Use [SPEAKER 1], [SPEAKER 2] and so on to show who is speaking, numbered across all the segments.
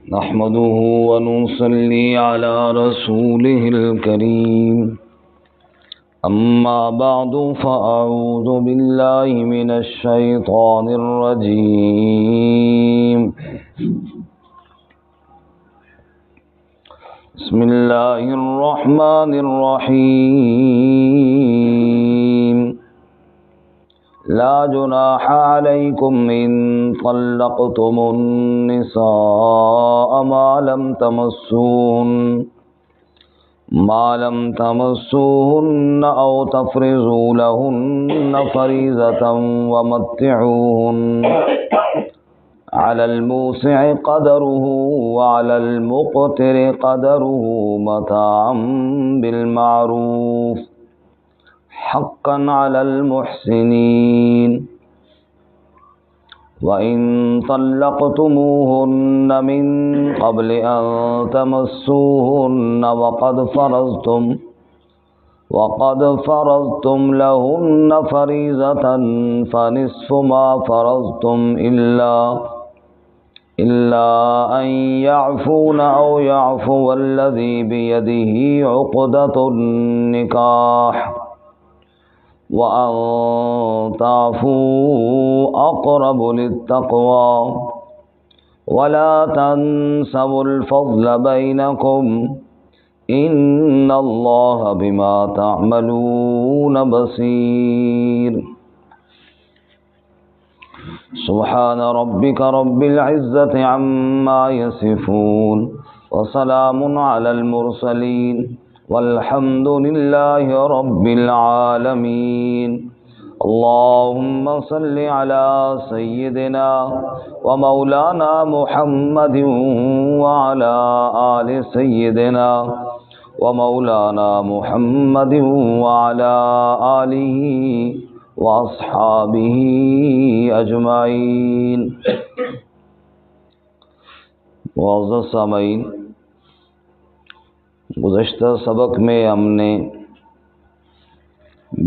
[SPEAKER 1] نحمده ونصلي على رسوله الكريم أما بعد فأعوذ بالله من الشيطان الرجيم بسم الله الرحمن الرحيم لا جناح عليكم إن طلقتم النساء ما لم تمسوهن أو تفرضوا لهن فريضة ومتعوهن على الموسع قدره وعلى المقتر قدره متاعا بالمعروف حقا على المحسنين وإن طلقتموهن من قبل أن تمسوهن وقد فرضتم لهن فريضة فنصف ما فرضتم إلا أن يعفون أو يعفو الذي بيده عقدة النكاح وأن تعفوا أقرب للتقوى ولا تنسوا الفضل بينكم إن الله بما تعملون بصير سبحان ربك رب العزة عما يصفون وسلام على المرسلين والحمد لله رب العالمين اللهم صل على سيدنا ومولانا محمد وعلى آل سيدنا ومولانا محمد وعلى آله وأصحابه أجمعين معزز سامعین، گزشتہ سبق میں ہم نے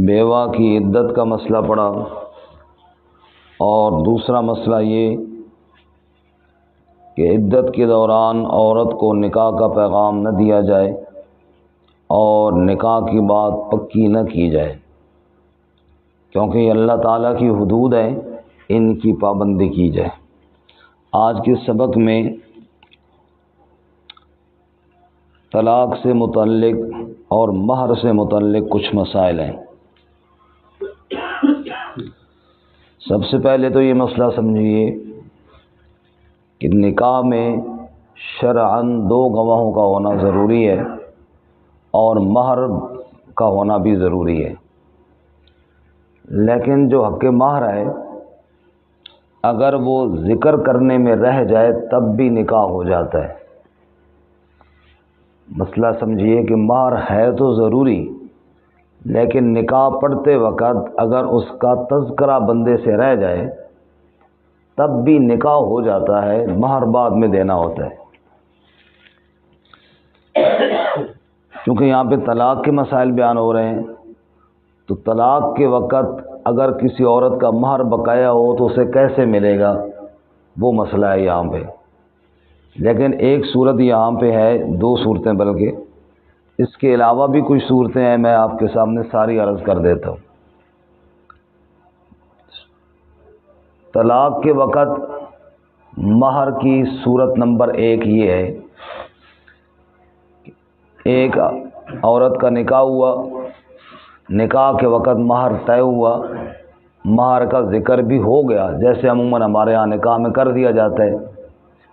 [SPEAKER 1] بیوہ کی عدت کا مسئلہ پڑھا اور دوسرا مسئلہ یہ کہ عدت کے دوران عورت کو نکاح کا پیغام نہ دیا جائے اور نکاح کی بات پکی نہ کی جائے، کیونکہ یہ اللہ تعالیٰ کی حدود ہے، ان کی پابندی کی جائے۔ آج کے سبق میں طلاق سے متعلق اور مہر سے متعلق کچھ مسائل ہیں۔ سب سے پہلے تو یہ مسئلہ سمجھیے کہ نکاح میں شرعاً 2 گواہوں کا ہونا ضروری ہے اور مہر کا ہونا بھی ضروری ہے، لیکن جو حق مہر ہے اگر وہ ذکر کرنے میں رہ جائے تب بھی نکاح ہو جاتا ہے۔ مسئلہ سمجھیے کہ مہر ہے تو ضروری، لیکن نکاح پڑھتے وقت اگر اس کا تذکرہ بندے سے رہ جائے تب بھی نکاح ہو جاتا ہے، مہر بعد میں دینا ہوتا ہے۔ چونکہ یہاں پہ طلاق کے مسائل بیان ہو رہے ہیں، تو طلاق کے وقت اگر کسی عورت کا مہر بقایا ہو تو اسے کیسے ملے گا، وہ مسئلہ ہے یہاں پہ۔ لیکن ایک صورت یہاں پہ ہے، 2 صورتیں بلکہ، اس کے علاوہ بھی کچھ صورتیں ہیں، میں آپ کے سامنے ساری عرض کر دیتا ہوں۔ طلاق کے وقت مہر کی صورت نمبر 1 یہ ہے، ایک عورت کا نکاح ہوا، نکاح کے وقت مہر طے ہوا، مہر کا ذکر بھی ہو گیا، جیسے عموماً ہمارے ہاں نکاح میں کر دیا جاتا ہے،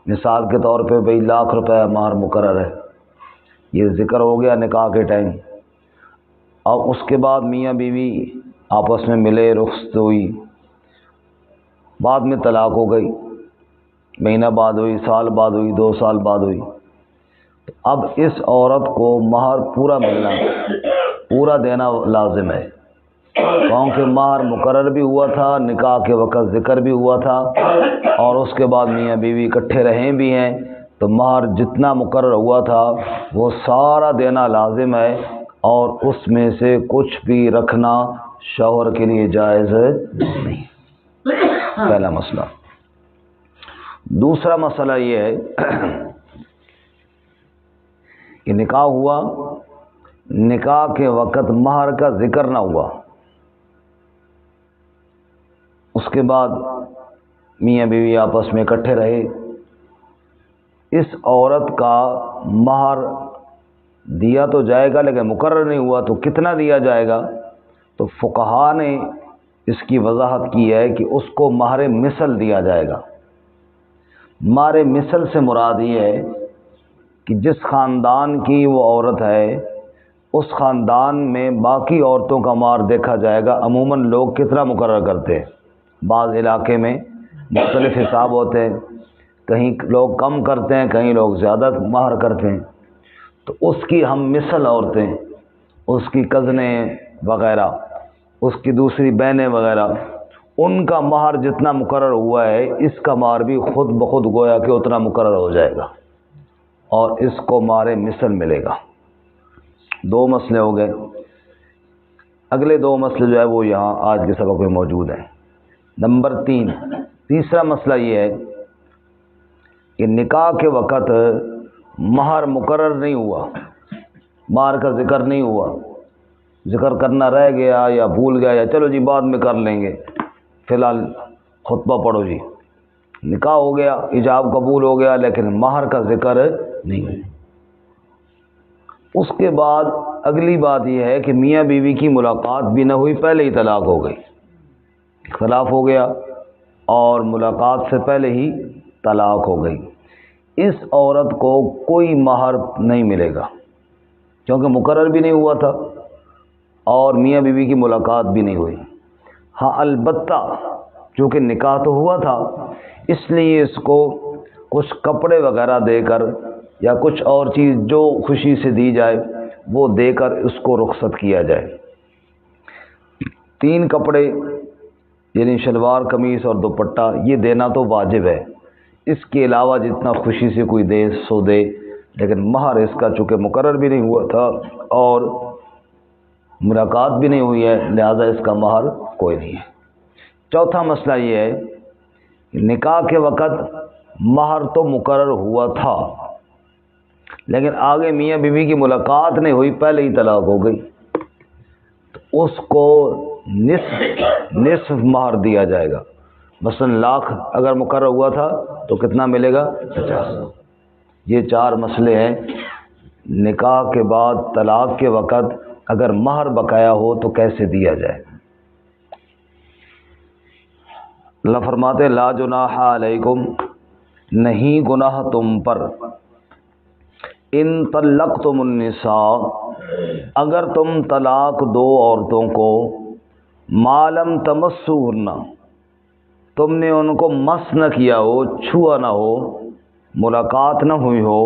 [SPEAKER 1] مثال کے طور پہ بھئی 1,00,000 روپے مہر مقرر ہے، یہ ذکر ہو گیا نکاح کے ٹائم۔ اور اس کے بعد میاں بیوی آپس میں ملے، رخصت ہوئی، بعد میں طلاق ہو گئی، مہینہ بعد ہوئی، سال بعد ہوئی، 2 سال بعد ہوئی، اب اس عورت کو مہر پورا ملنا، پورا دینا لازم ہے، کیونکہ مہر مقرر بھی ہوا تھا، نکاح کے وقت ذکر بھی ہوا تھا، اور اس کے بعد میاں بیوی اکٹھے رہے بھی ہیں، تو مہر جتنا مقرر ہوا تھا وہ سارا دینا لازم ہے، اور اس میں سے کچھ بھی رکھنا شوہر کے لیے جائز نہیں۔ پہلا مسئلہ۔ دوسرا مسئلہ یہ ہے کہ نکاح ہوا، نکاح کے وقت مہر کا ذکر نہ ہوا، اس کے بعد میاں بیوی آپس میں اکٹھے رہے، اس عورت کا مہر دیا تو جائے گا لیکن مقرر نہیں ہوا، تو کتنا دیا جائے گا؟ تو فقہا نے اس کی وضاحت کی ہے کہ اس کو مہر مثل دیا جائے گا۔ مہر مثل سے مراد یہ ہے کہ جس خاندان کی وہ عورت ہے اس خاندان میں باقی عورتوں کا مہر دیکھا جائے گا۔ عموماً لوگ کتنا مقرر کرتے ہیں، بعض علاقے میں مختلف حساب ہوتے ہیں، کہیں لوگ کم کرتے ہیں، کہیں لوگ زیادہ مہر کرتے ہیں، تو اس کی ہم مثل عورتیں، اس کی کزنیں وغیرہ، اس کی دوسری بہنیں وغیرہ، ان کا مہر جتنا مقرر ہوا ہے اس کا مہر بھی خود بخود گویا کہ اتنا مقرر ہو جائے گا اور اس کو مہر مثل ملے گا۔ دو مسئلے ہو گئے۔ اگلے دو مسئلے جو ہے وہ یہاں آج کے سبق میں موجود ہیں۔ نمبر 3، تیسرا مسئلہ یہ ہے کہ نکاح کے وقت مہر مقرر نہیں ہوا، مہر کا ذکر نہیں ہوا، ذکر کرنا رہ گیا یا بھول گیا یا چلو جی بعد میں کر لیں گے، فی الحال خطبہ پڑھو جی، نکاح ہو گیا، ایجاب قبول ہو گیا لیکن مہر کا ذکر نہیں ہوا۔ اس کے بعد اگلی بات یہ ہے کہ میاں بیوی کی ملاقات بھی نہ ہوئی، پہلے ہی طلاق ہو گئی، اختلاف ہو گیا اور ملاقات سے پہلے ہی طلاق ہو گئی۔ اس عورت کو کوئی مہر نہیں ملے گا کیونکہ مقرر بھی نہیں ہوا تھا اور میاں بیوی کی ملاقات بھی نہیں ہوئی۔ ہاں البتہ چونکہ نکاح تو ہوا تھا اس لیے اس کو کچھ کپڑے وغیرہ دے کر یا کچھ اور چیز جو خوشی سے دی جائے وہ دے کر اس کو رخصت کیا جائے۔ 3 کپڑے یعنی شلوار قمیص اور دوپٹہ یہ دینا تو واجب ہے، اس کے علاوہ جتنا خوشی سے کوئی دے سو دے، لیکن مہر اس کا چونکہ مقرر بھی نہیں ہوا تھا اور ملاقات بھی نہیں ہوئی ہے لہذا اس کا مہر کوئی نہیں ہے۔ چوتھا مسئلہ یہ ہے کہ نکاح کے وقت مہر تو مقرر ہوا تھا لیکن آگے میاں بیوی کی ملاقات نہیں ہوئی، پہلے ہی طلاق ہو گئی، تو اس کو نصف مہر دیا جائے گا۔ مثلا 1,00,000 اگر مقرر ہوا تھا تو کتنا ملے گا؟ 50۔ یہ 4 مسئلے ہیں۔ نکاح کے بعد طلاق کے وقت اگر مہر بقایا ہو تو کیسے دیا جائے؟ اللہ فرماتے لا جناح علیکم، نہیں گناہ تم پر، ان طلقتم النساء، اگر تم طلاق دو عورتوں کو، ما لم تمسوہن، تم نے ان کو مس نہ کیا ہو، چھوا نہ ہو، ملاقات نہ ہوئی ہو،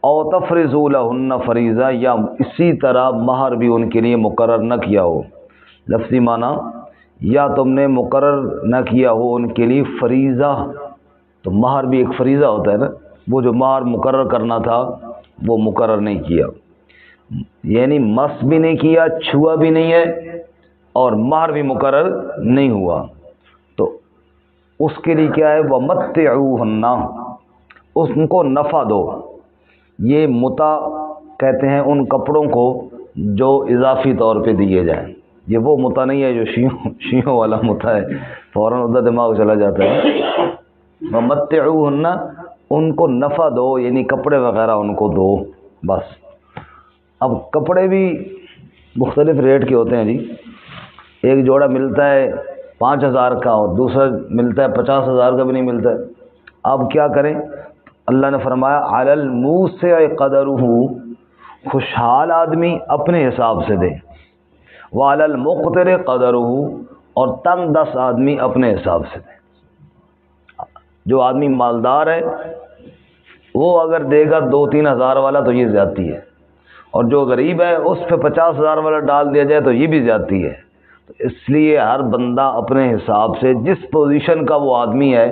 [SPEAKER 1] او تفرضوا لہن فریضہ، یا اسی طرح مہر بھی ان کے لیے مقرر نہ کیا ہو۔ لفظی معنی یا تم نے مقرر نہ کیا ہو ان کے لیے فریضہ، تو مہر بھی ایک فریضہ ہوتا ہے نا، وہ جو مہر مقرر کرنا تھا وہ مقرر نہیں کیا، یعنی مس بھی نہیں کیا، چھوا بھی نہیں ہے اور مہر بھی مقرر نہیں ہوا، تو اس کے لیے کیا ہے؟ وَمَتِّعُوهُنَّ، ان کو نفع دو۔ یہ متع کہتے ہیں ان کپڑوں کو جو اضافی طور پہ دیے جائیں، یہ وہ متع نہیں ہے جو شیعوں والا متع ہے، فوراً ادھر دماغ چلا جاتا ہے۔ وَمَتِّعُوهُنَّ، ان کو نفع دو یعنی کپڑے وغیرہ ان کو دو بس۔ اب کپڑے بھی مختلف ریٹ کے ہوتے ہیں جی، ایک جوڑا ملتا ہے 5,000 کا اور دوسرا ملتا ہے 50,000 کا بھی نہیں ملتا ہے۔ اب کیا کریں؟ اللہ نے فرمایا علی الموسع قدرہ، خوشحال آدمی اپنے حساب سے دے، وعلی المقتر قدرہ، اور تنگ دست آدمی اپنے حساب سے دے۔ جو آدمی مالدار ہے وہ اگر دے گا 2-3 ہزار والا تو یہ زیادتی ہے، اور جو غریب ہے اس پہ 50,000 والا ڈال دیا جائے تو یہ بھی زیادتی ہے۔ تو اس لیے ہر بندہ اپنے حساب سے جس پوزیشن کا وہ آدمی ہے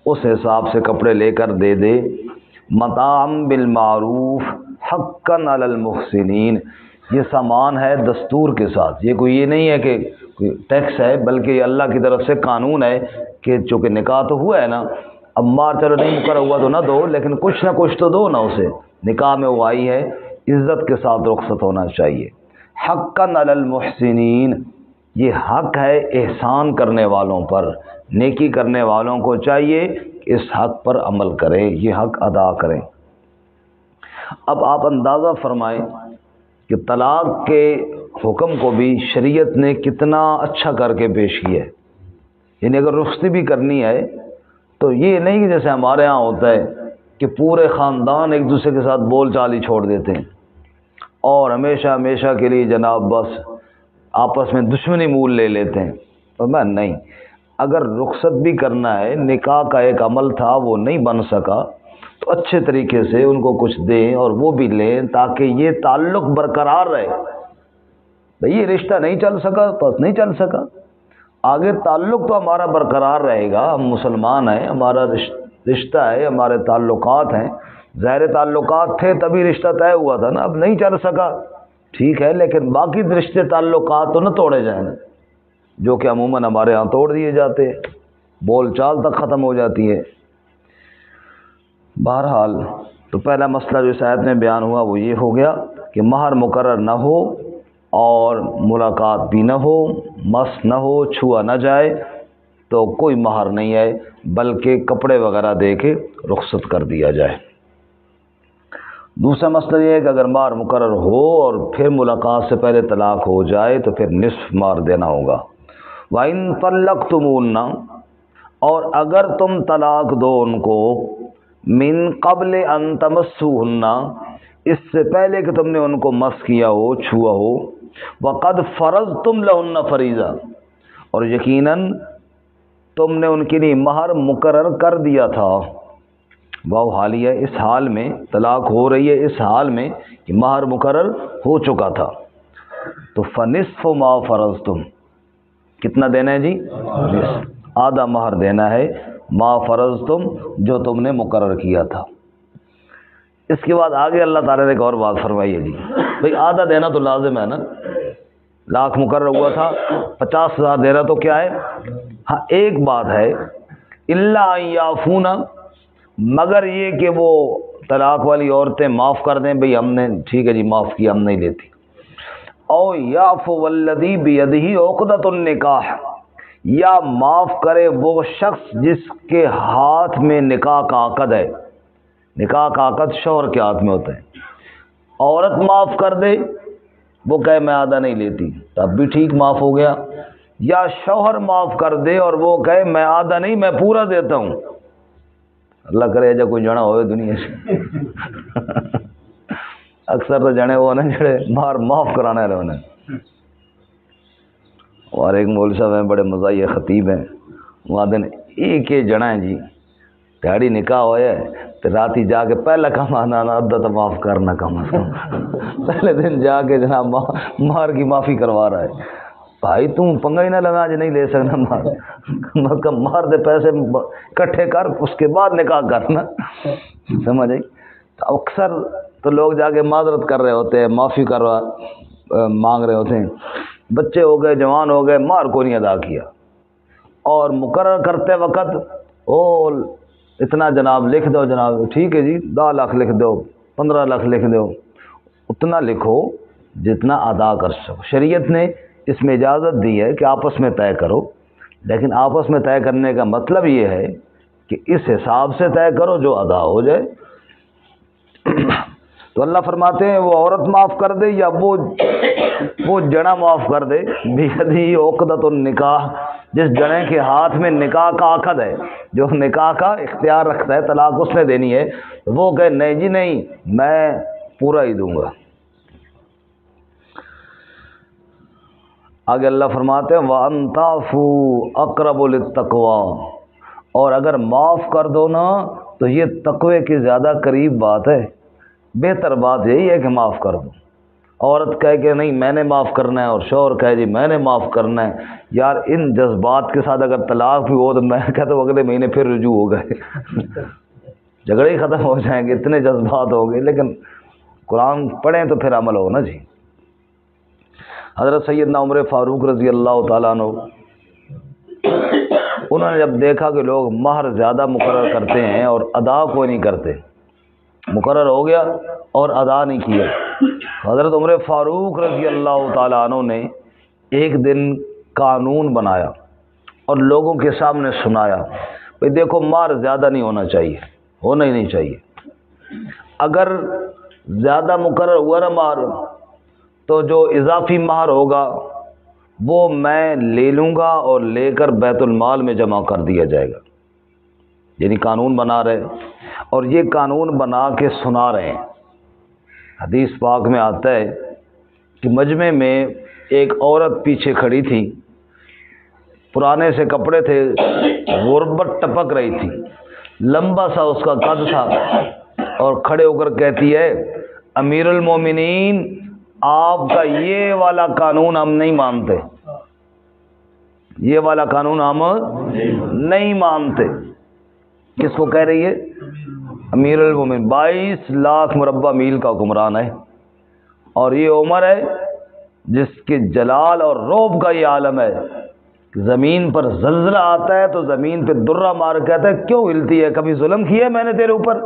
[SPEAKER 1] اس حساب سے کپڑے لے کر دے دے۔ متاعا بالمعروف حقا علی المحسنین، یہ سامان ہے دستور کے ساتھ، یہ کوئی یہ نہیں ہے کہ ٹیکس ہے، بلکہ یہ اللہ کی طرف سے قانون ہے کہ چونکہ نکاح تو ہوا ہے نا، اب مار چلو نہیں مقرر ہوا تو نہ دو، لیکن کچھ نہ کچھ تو دو نا اسے، نکاح میں وہ آئی ہے عزت کے ساتھ رخصت ہونا چاہیے۔ حقاً علی المحسنین، یہ حق ہے احسان کرنے والوں پر، نیکی کرنے والوں کو چاہیے کہ اس حق پر عمل کریں، یہ حق ادا کریں۔ اب آپ اندازہ فرمائیں کہ طلاق کے حکم کو بھی شریعت نے کتنا اچھا کر کے پیش کیا ہے۔ یعنی اگر رخصتی بھی کرنی ہے تو یہ نہیں کہ جیسے ہمارے ہاں ہوتا ہے کہ پورے خاندان ایک دوسرے کے ساتھ بول چال ہی چھوڑ دیتے ہیں اور ہمیشہ ہمیشہ کے لیے جناب بس آپس میں دشمنی مول لے لیتے ہیں۔ تو میں نہیں، اگر رخصت بھی کرنا ہے، نکاح کا ایک عمل تھا وہ نہیں بن سکا تو اچھے طریقے سے ان کو کچھ دیں اور وہ بھی لیں تاکہ یہ تعلق برقرار رہے۔ بھئی یہ رشتہ نہیں چل سکا بس نہیں چل سکا، آگے تعلق تو ہمارا برقرار رہے گا، ہم مسلمان ہیں، ہمارا رشتہ ہے، ہمارے تعلقات ہیں، ظاہر تعلقات تھے تبھی رشتہ طے ہوا تھا نا، اب نہیں چل سکا ٹھیک ہے، لیکن باقی رشتے تعلقات تو نہ توڑے جائیں نا، جو کہ عموماً ہمارے ہاں توڑ دیے جاتے ہیں، بول چال تک ختم ہو جاتی ہے۔ بہرحال تو پہلا مسئلہ جو اس آیت میں بیان ہوا وہ یہ ہو گیا کہ مہر مقرر نہ ہو اور ملاقات بھی نہ ہو، مس نہ ہو، چھوا نہ جائے تو کوئی مہر نہیں ہے، بلکہ کپڑے وغیرہ دے کے رخصت کر دیا جائے۔ دوسرا مسئلہ یہ ہے کہ اگر مہر مقرر ہو اور پھر ملاقات سے پہلے طلاق ہو جائے تو پھر نصف مہر دینا ہوگا۔ وَإِن طَلَّقْتُمُوهُنَّ، اور اگر تم طلاق دو ان کو، من قبل ان تمسوهن، اس سے پہلے کہ تم نے ان کو مس کیا ہو، چھوا ہو، وقد فرضتم لهن فریضہ، اور یقیناً تم نے ان کے لیے مہر مقرر کر دیا تھا۔ وہ حالیہ، اس حال میں طلاق ہو رہی ہے، اس حال میں کہ مہر مقرر ہو چکا تھا، تو فنصف ما فرضتم، کتنا دینا ہے جی؟ نصف، آدھا مہر دینا ہے، ما فرضتم، جو تم نے مقرر کیا تھا۔ اس کے بعد آگے اللہ تعالیٰ نے ایک اور بات فرمائی ہے جی، بھئی آدھا دینا تو لازم ہے نا، لاکھ مقرر ہوا تھا، 50,000 دینا تو کیا ہے؟ ہاں ایک بات ہے، الا ان یعفون، مگر یہ کہ وہ طلاق والی عورتیں معاف کر دیں، بھئی ہم نے ٹھیک ہے جی معاف کیا، ہم نہیں لیتی۔ او یعفو والذی بیدہ عقدۃ النکاح، یا معاف کرے وہ شخص جس کے ہاتھ میں نکاح کا عقد ہے۔ نکاح کا عقد شوہر کے ہاتھ میں ہوتا ہے، عورت معاف کر دے، وہ کہے میں آدھا نہیں لیتی، تب بھی ٹھیک، معاف ہو گیا۔ یا شوہر معاف کر دے اور وہ کہے میں آدھا نہیں میں پورا دیتا ہوں، اللہ کرے جب کوئی جنا ہوئے دنیا سے اکثر تو جنے وہ نا جڑے مار معاف کرانا رہے انہیں۔ اور ایک مولوی صاحب ہیں بڑے مزاحیہ خطیب ہیں، وہ دن ایک ہی جنا ہے جی، تیاری نکاح ہوئے تو راتی جا کے پہلا کام آنا ادھا تو معاف کرنا کم از کم، پہلے دن جا کے جناب مار کی معافی کروا رہا ہے۔ بھائی تم پنگا ہی نہ لگا جو نہیں لے سکنا مار، مار دے پیسے اکٹھے کر، اس کے بعد نکاح کرنا، سمجھ آئی؟ تو اکثر تو لوگ جا کے معذرت کر رہے ہوتے ہیں، معافی مانگ رہے ہوتے ہیں، بچے ہو گئے، جوان ہو گئے، مہر کو نہیں ادا کیا، اور مقرر کرتے وقت او اتنا جناب لکھ دو، جناب ٹھیک ہے جی 10 لاکھ لکھ دو، 15 لاکھ لکھ دو، اتنا لکھو جتنا ادا کر سکو۔ شریعت نے اس میں اجازت دی ہے کہ آپس میں طے کرو، لیکن آپس میں طے کرنے کا مطلب یہ ہے کہ اس حساب سے طے کرو جو ادا ہو جائے۔ تو اللہ فرماتے ہیں وہ عورت معاف کر دے یا وہ جنا معاف کر دے، بیدہ عقدۃ النکاح، جس جنے کے ہاتھ میں نکاح کا عقد ہے، جو نکاح کا اختیار رکھتا ہے، طلاق اس نے دینی ہے، وہ کہے نہیں جی نہیں میں پورا ہی دوں گا۔ آگے اللہ فرماتے ہیں وَأَن تَعْفُوا أَقْرَبُ لِلتَّقْوَىٰ، اور اگر معاف کر دو نا تو یہ تقوی کی زیادہ قریب بات ہے، بہتر بات یہی ہے کہ معاف کر دو۔ عورت کہے کہ نہیں میں نے معاف کرنا ہے اور شوہر کہے جی میں نے معاف کرنا ہے، یار ان جذبات کے ساتھ اگر طلاق بھی ہو تو میں کہتا ہوں اگلے مہینے پھر رجوع ہو گئے جھگڑے ہی ختم ہو جائیں گے، اتنے جذبات ہو گئے۔ لیکن قرآن پڑھیں تو پھر عمل ہو نا جی۔ حضرت سیدنا عمر فاروق رضی اللہ تعالیٰ عنہ، انہوں نے جب دیکھا کہ لوگ مہر زیادہ مقرر کرتے ہیں اور ادا کوئی نہیں کرتے، مقرر ہو گیا اور ادا نہیں کیا۔ حضرت عمر فاروق رضی اللہ تعالیٰ عنہ نے ایک دن قانون بنایا اور لوگوں کے سامنے سنایا، بھئی دیکھو مار زیادہ نہیں ہونا چاہیے، ہونا ہی نہیں چاہیے، اگر زیادہ مقرر ہوا نا مار تو جو اضافی مہر ہوگا وہ میں لے لوں گا اور لے کر بیت المال میں جمع کر دیا جائے گا۔ یعنی قانون بنا رہے اور یہ قانون بنا کے سنا رہے ہیں۔ حدیث پاک میں آتا ہے کہ مجمع میں ایک عورت پیچھے کھڑی تھی، پرانے سے کپڑے تھے، غربت ٹپک رہی تھی، لمبا سا اس کا قد تھا، اور کھڑے ہو کر کہتی ہے امیر المومنین آپ کا یہ والا قانون ہم نہیں مانتے، یہ والا قانون ہم نہیں مانتے۔ کس کو کہہ رہی ہے؟ امیر المومنین، 22 لاکھ مربع میل کا حکمران ہے، اور یہ عمر ہے جس کے جلال اور رعب کا یہ عالم ہے۔ زمین پر زلزلہ آتا ہے تو زمین پہ درہ مار کہتا ہے کیوں ہلتی ہے، کبھی ظلم کیا ہے میں نے تیرے اوپر؟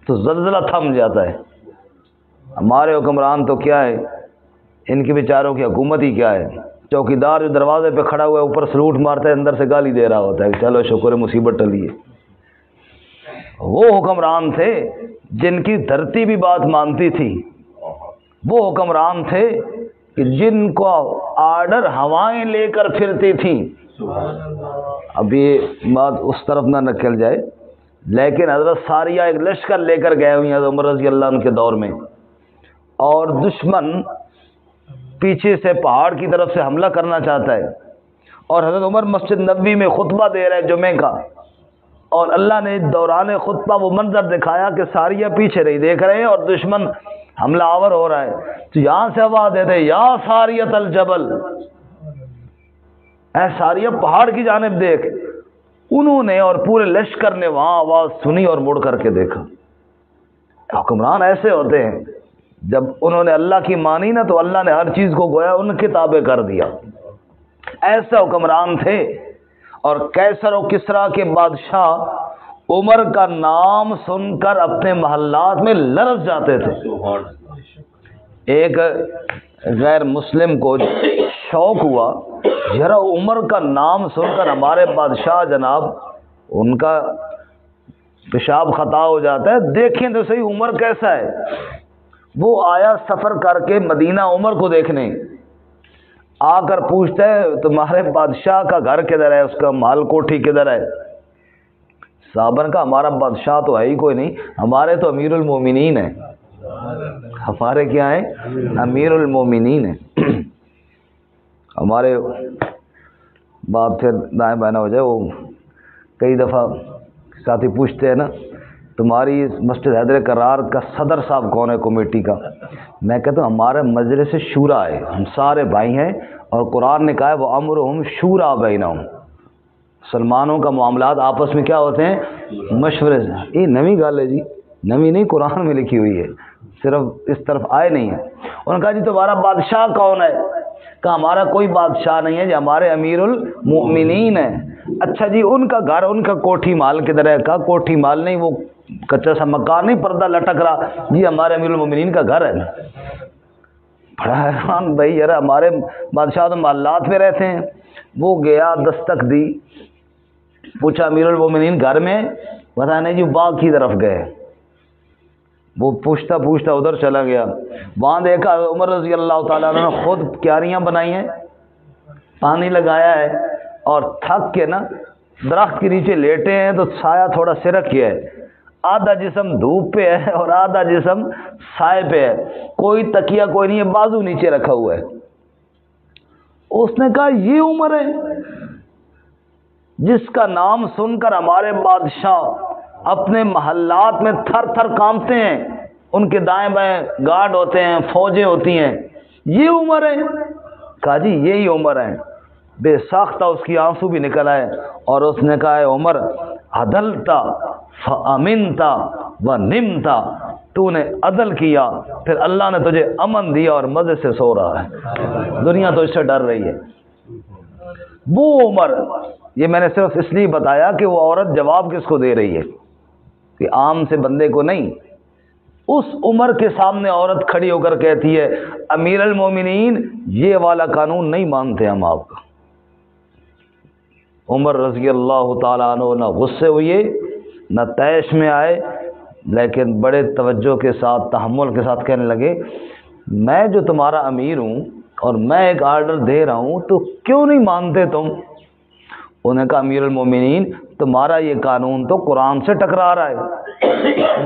[SPEAKER 1] تو زلزلہ تھم جاتا ہے۔ ہمارے حکمران تو کیا ہے، ان کے بیچاروں کی حکومت ہی کیا ہے، چوکیدار جو دروازے پہ کھڑا ہوا ہے اوپر سلوٹ مارتا ہے، اندر سے گالی دے رہا ہوتا ہے چلو شکر ہے مصیبت ٹلی ہے۔ وہ حکمران تھے جن کی دھرتی بھی بات مانتی تھی، وہ حکمران تھے کہ جن کو آرڈر ہوائیں لے کر پھرتی تھیں۔ اب یہ بات اس طرف نہ نکل جائے، لیکن حضرت ساریہ ایک لشکر لے کر گئے ہوئے ہیں حضرت عمر رضی اللہ عنہ کے دور میں، اور دشمن پیچھے سے پہاڑ کی طرف سے حملہ کرنا چاہتا ہے، اور حضرت عمر مسجد نبوی میں خطبہ دے رہے جمعے کا، اور اللہ نے دوران خطبہ وہ منظر دکھایا کہ ساریہ پیچھے نہیں دیکھ رہے ہیں اور دشمن حملہ آور ہو رہا ہے، تو یہاں سے آواز دیتے یا ساریۃ الجبل، اے ساریہ پہاڑ کی جانب دیکھ۔ انہوں نے اور پورے لشکر نے وہاں آواز سنی اور مڑ کر کے دیکھا۔ حکمران ایسے ہوتے ہیں، جب انہوں نے اللہ کی مانی نا تو اللہ نے ہر چیز کو گویا ان کے تابع کر دیا۔ ایسے حکمران تھے، اور کیسر و کسریٰ کے بادشاہ عمر کا نام سن کر اپنے محلات میں لرز جاتے تھے۔ ایک غیر مسلم کو شوق ہوا ذرا عمر کا نام سن کر ہمارے بادشاہ جناب ان کا پیشاب خطا ہو جاتا ہے، دیکھیں تو صحیح عمر کیسا ہے۔ وہ آیا سفر کر کے مدینہ عمر کو دیکھنے، آ کر پوچھتا ہے تمہارے بادشاہ کا گھر کدھر ہے، اس کا مال کوٹھی کدھر ہے؟ صحابہ کا ہمارا بادشاہ تو ہے ہی کوئی نہیں، ہمارے تو امیر المومنین ہیں، ہمارے کیا ہیں؟ امیر المومنین ہیں۔ ہمارے بات پھر دائیں بائیں نہ ہو جائے، وہ کئی دفعہ ساتھی پوچھتے ہیں نا تمہاری مسجد حیدر کرار کا صدر صاحب کون ہے کمیٹی کا؟ میں کہتا ہوں ہمارے مجلس شورا ہے، ہم سارے بھائی ہیں، اور قرآن نے کہا ہے وَأَمْرُهُمْ شُورَىٰ بَيْنَهُمْ، مسلمانوں کا معاملات آپس میں کیا ہوتے ہیں؟ مشورے سے۔ یہ نئی گل ہے جی، نئی نہیں، قرآن میں لکھی ہوئی ہے، صرف اس طرف آئے نہیں ہے۔ انہوں نے کہا جی تمہارا بادشاہ کون ہے؟ کہا ہمارا کوئی بادشاہ نہیں ہے جی، ہمارے امیر المؤمنین ہیں۔ اچھا جی ان کا گھر، ان کا کوٹھی مال کدھر ہے؟ کہا کوٹھی مال نہیں، وہ کچا سا مکان نہیں پردہ لٹک رہا، جی ہمارے امیر المؤمنین کا گھر ہے۔ بڑا حیران بھائی، یار ہمارے بادشاہ تو محلات میں رہتے ہیں۔ وہ گیا، دستک دی، پوچھا امیر المؤمنین گھر میں؟ بتا نہیں جی باغ کی طرف گئے۔ وہ پوچھتا پوچھتا ادھر چلا گیا، وہاں دیکھا عمر رضی اللہ تعالیٰ عنہ نے خود کیاریاں بنائی ہیں، پانی لگایا ہے، اور تھک کے نا درخت کے نیچے لیٹے ہیں تو سایہ تھوڑا سرک کیا ہے، آدھا جسم دھوپ پہ ہے اور آدھا جسم سائے پہ ہے، کوئی تکیہ کوئی نہیں ہے، بازو نیچے رکھا ہوا ہے۔ اس نے کہا یہ عمر ہے جس کا نام سن کر ہمارے بادشاہ اپنے محلات میں تھر تھر کانپتے ہیں، ان کے دائیں بائیں گارڈ ہوتے ہیں، فوجیں ہوتی ہیں، یہ عمر ہے؟ کہا جی یہی عمر ہے۔ بے ساختہ اس کی آنسو بھی نکل آئے، اور اس نے کہا اے عمر عدلتا فامنتا ونمتا، تو نے عدل کیا پھر اللہ نے تجھے امن دیا اور مزے سے سو رہا ہے، دنیا تو اس سے ڈر رہی ہے۔ وہ عمر، یہ میں نے صرف اس لیے بتایا کہ وہ عورت جواب کس کو دے رہی ہے، کہ عام سے بندے کو نہیں، اس عمر کے سامنے عورت کھڑی ہو کر کہتی ہے امیر المومنین یہ والا قانون نہیں مانتے ہم آپ کا۔ عمر رضی اللہ تعالیٰ عنہ نہ غصے ہوئے نہ طیش میں آئے، لیکن بڑے توجہ کے ساتھ تحمل کے ساتھ کہنے لگے میں جو تمہارا امیر ہوں اور میں ایک آرڈر دے رہا ہوں تو کیوں نہیں مانتے تم؟ انہوں نے کہا امیر المومنین تمہارا یہ قانون تو قرآن سے ٹکرا رہا ہے۔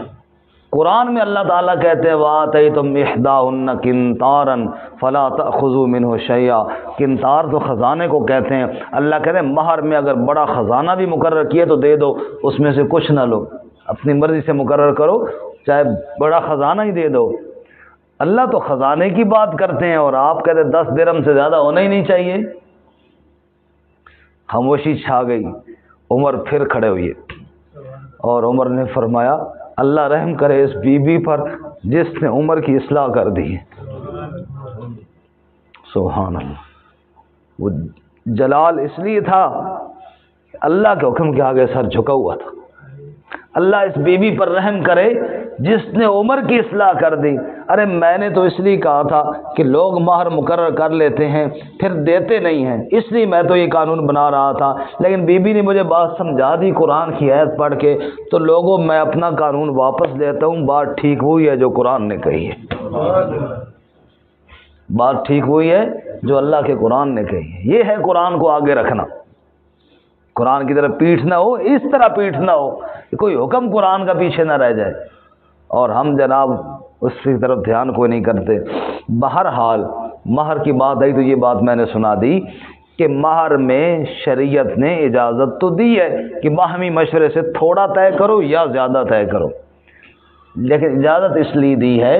[SPEAKER 1] قرآن میں اللہ تعالیٰ کہتے ہیں وَآتَيْتُمْ إِحْدَاهُنَّ قِنْطَارًا فَلَا تَأْخُذُوا مِنْهُ شَيْئًا، قنطار تو خزانے کو کہتے ہیں۔ اللہ کہتے ہیں مہر میں اگر بڑا خزانہ بھی مقرر کیے تو دے دو، اس میں سے کچھ نہ لو، اپنی مرضی سے مقرر کرو، چاہے بڑا خزانہ ہی دے دو۔ اللہ تو خزانے کی بات کرتے ہیں اور آپ کہتے ہیں 10 درہم سے زیادہ ہونا ہی نہیں چاہیے۔ خاموشی چھا گئی۔ عمر پھر کھڑے ہوئے اور عمر نے فرمایا اللہ رحم کرے اس بی بی پر جس نے عمر کی اصلاح کر دی ہے۔ سبحان اللہ۔ وہ جلال اس لیے تھا اللہ کے حکم کے آگے سر جھکا ہوا تھا۔ اللہ اس بی بی پر رحم کرے جس نے عمر کی اصلاح کر دی۔ ارے میں نے تو اس لیے کہا تھا کہ لوگ مہر مقرر کر لیتے ہیں پھر دیتے نہیں ہیں، اس لیے میں تو یہ قانون بنا رہا تھا، لیکن بی بی نے مجھے بات سمجھا دی قرآن کی آیت پڑھ کے، تو لوگوں میں اپنا قانون واپس لیتا ہوں۔ بات ٹھیک ہوئی ہے جو قرآن نے کہی ہے، بات ٹھیک ہوئی ہے جو اللہ کے قرآن نے کہی ہے۔ یہ ہے قرآن کو آگے رکھنا، قرآن کی طرف پیٹھ نہ ہو، اس طرح پیٹھ نہ ہو کہ کوئی حکم قرآن کا پیچھے نہ رہ جائے، اور ہم جناب اس کی طرف دھیان کوئی نہیں کرتے۔ بہرحال مہر کی بات آئی تو یہ بات میں نے سنا دی کہ مہر میں شریعت نے اجازت تو دی ہے کہ باہمی مشورے سے تھوڑا طے کرو یا زیادہ طے کرو، لیکن اجازت اس لیے دی ہے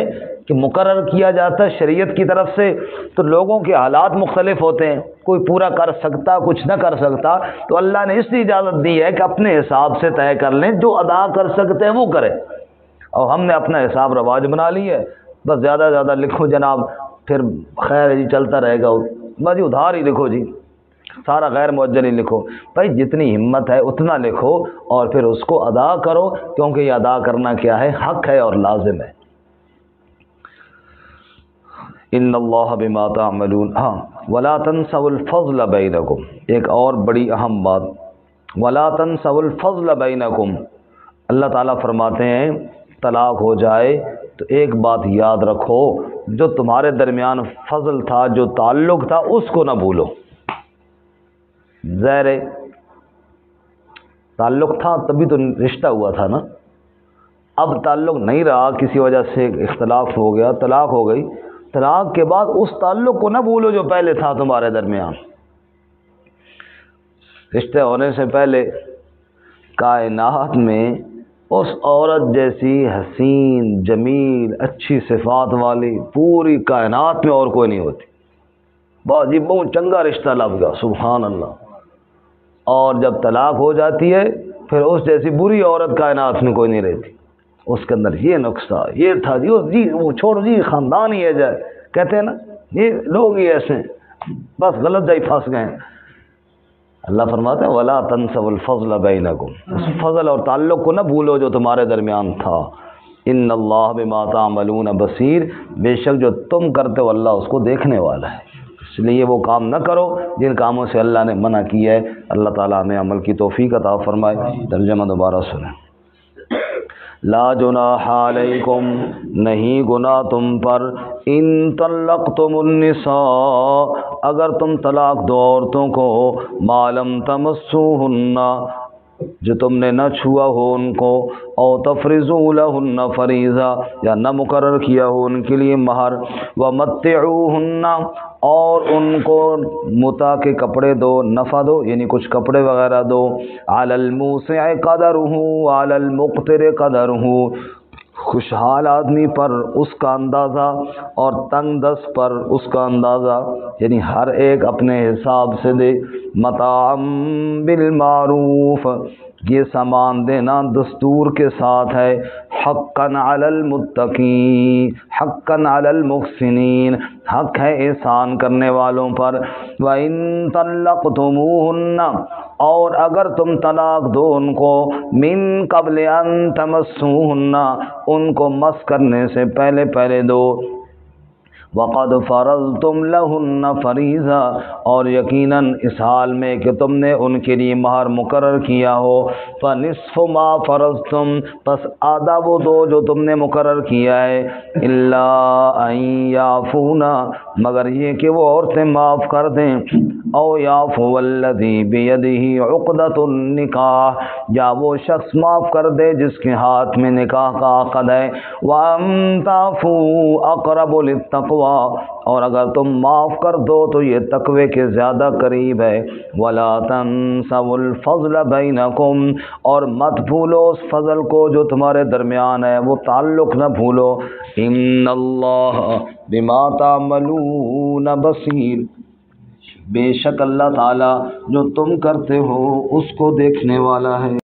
[SPEAKER 1] کہ مقرر کیا جاتا ہے شریعت کی طرف سے تو لوگوں کے حالات مختلف ہوتے ہیں، کوئی پورا کر سکتا کچھ نہ کر سکتا، تو اللہ نے اس لیے اجازت دی ہے کہ اپنے حساب سے طے کر لیں، جو ادا کر سکتے ہیں وہ کریں۔ اور ہم نے اپنا حساب رواج بنا لی ہے، بس زیادہ زیادہ لکھو جناب، پھر خیر ہے جی چلتا رہے گا، بس جی ادھار ہی لکھو جی، سارا غیر معجل ہی لکھو۔ بھائی جتنی ہمت ہے اتنا لکھو اور پھر اس کو ادا کرو، کیونکہ یہ ادا کرنا کیا ہے، حق ہے اور لازم ہے۔ ان اللہ بما تعملون۔ ہاں ولا تنسوا الفضل بینکم، ایک اور بڑی اہم بات، ولا تنسوا الفضل بینکم، اللہ تعالیٰ فرماتے ہیں طلاق ہو جائے تو ایک بات یاد رکھو، جو تمہارے درمیان فضل تھا، جو تعلق تھا، اس کو نہ بھولو۔ ظاہر تعلق تھا تبھی تو رشتہ ہوا تھا نا، اب تعلق نہیں رہا، کسی وجہ سے اختلاف ہو گیا، طلاق ہو گئی، طلاق کے بعد اس تعلق کو نہ بھولو جو پہلے تھا تمہارے درمیان۔ رشتے ہونے سے پہلے کائنات میں اس عورت جیسی حسین جمیل اچھی صفات والی پوری کائنات میں اور کوئی نہیں ہوتی، بہت جی بہت چنگا رشتہ لگ گیا، سبحان اللہ۔ اور جب طلاق ہو جاتی ہے پھر اس جیسی بری عورت کائنات میں کوئی نہیں رہتی، اس کے اندر یہ نقصہ یہ تھا جی وہ چھوڑ جی خاندان ہی ہے جائے، کہتے ہیں نا یہ لوگ ہی ایسے ہیں، بس غلط جائی پھنس گئے ہیں۔ اللہ فرماتے ہیں ولا تنسوا الفضل بینکم، اس فضل اور تعلق کو نہ بھولو جو تمہارے درمیان تھا۔ ان اللہ بما تعملون بصیر، بے شک جو تم کرتے ہو اللہ اس کو دیکھنے والا ہے، اس لیے وہ کام نہ کرو جن کاموں سے اللہ نے منع کیا ہے۔ اللہ تعالیٰ ہمیں عمل کی توفیق عطا فرمائے۔ ترجمہ دوبارہ سنیں۔ لا جناح علیکم، نہیں گناہ تم پر، ان طلقتم النساء، اگر تم طلاق دو عورتوں کو، ما لم تمسوہن، جو تم نے نہ چھوا ہو ان کو، او تفرضوا لہن فریضہ، یا نہ مقرر کیا ہو ان کے لیے مہر، ومتعوہن، اور ان کو متاع کے کپڑے دو، نفع دو یعنی کچھ کپڑے وغیرہ دو، علی الموسع قدرہ وعلی المقتر قدرہ، خوشحال آدمی پر اس کا اندازہ اور تنگ دست پر اس کا اندازہ، یعنی ہر ایک اپنے حساب سے دے۔ متاعا بالمعروف، یہ سامان دینا دستور کے ساتھ ہے، حقاً علی المتقین، حقاً علی المحسنین، حق ہے احسان کرنے والوں پر۔ وَإِن طَلَّقْتُمُوهُنَّ، اور اگر تم طلاق دو ان کو، من قبل ان تمسوهن، ان کو مس کرنے سے پہلے دو، وَقَدْ فَرَضْتُمْ لَهُنَّ فَرِيضَةً، اور یقیناً اس حال میں کہ تم نے ان کے لیے مہر مقرر کیا ہو، فَنِصْفُ مَا فَرَضْتُمْ، پس آدھا وہ دو جو تم نے مقرر کیا ہے، إِلَّا أَن يَعْفُونَ، مگر یہ کہ وہ عورتیں معاف کر دیں، او یعفو الذی بیدہ عقدۃ النکاح، یا وہ شخص معاف کر دے جس کے ہاتھ میں نکاح کا عقد ہے، وَأَن تَعْفُوا أَقْرَبُ لِلتَّقْوَىٰ، اور اگر تم معاف کر دو تو یہ تقوی کے زیادہ قریب ہے، وَلَا تَنسَوُا الْفَضْلَ بَيْنَكُمْ، اور مت بھولو اس فضل کو جو تمہارے درمیان ہے، وہ تعلق نہ بھولو، إِنَّ اللَّهَ بِمَا تَعْمَلُونَ بَصِيرٌ، بے شک اللہ تعالی جو تم کرتے ہو اس کو دیکھنے والا ہے۔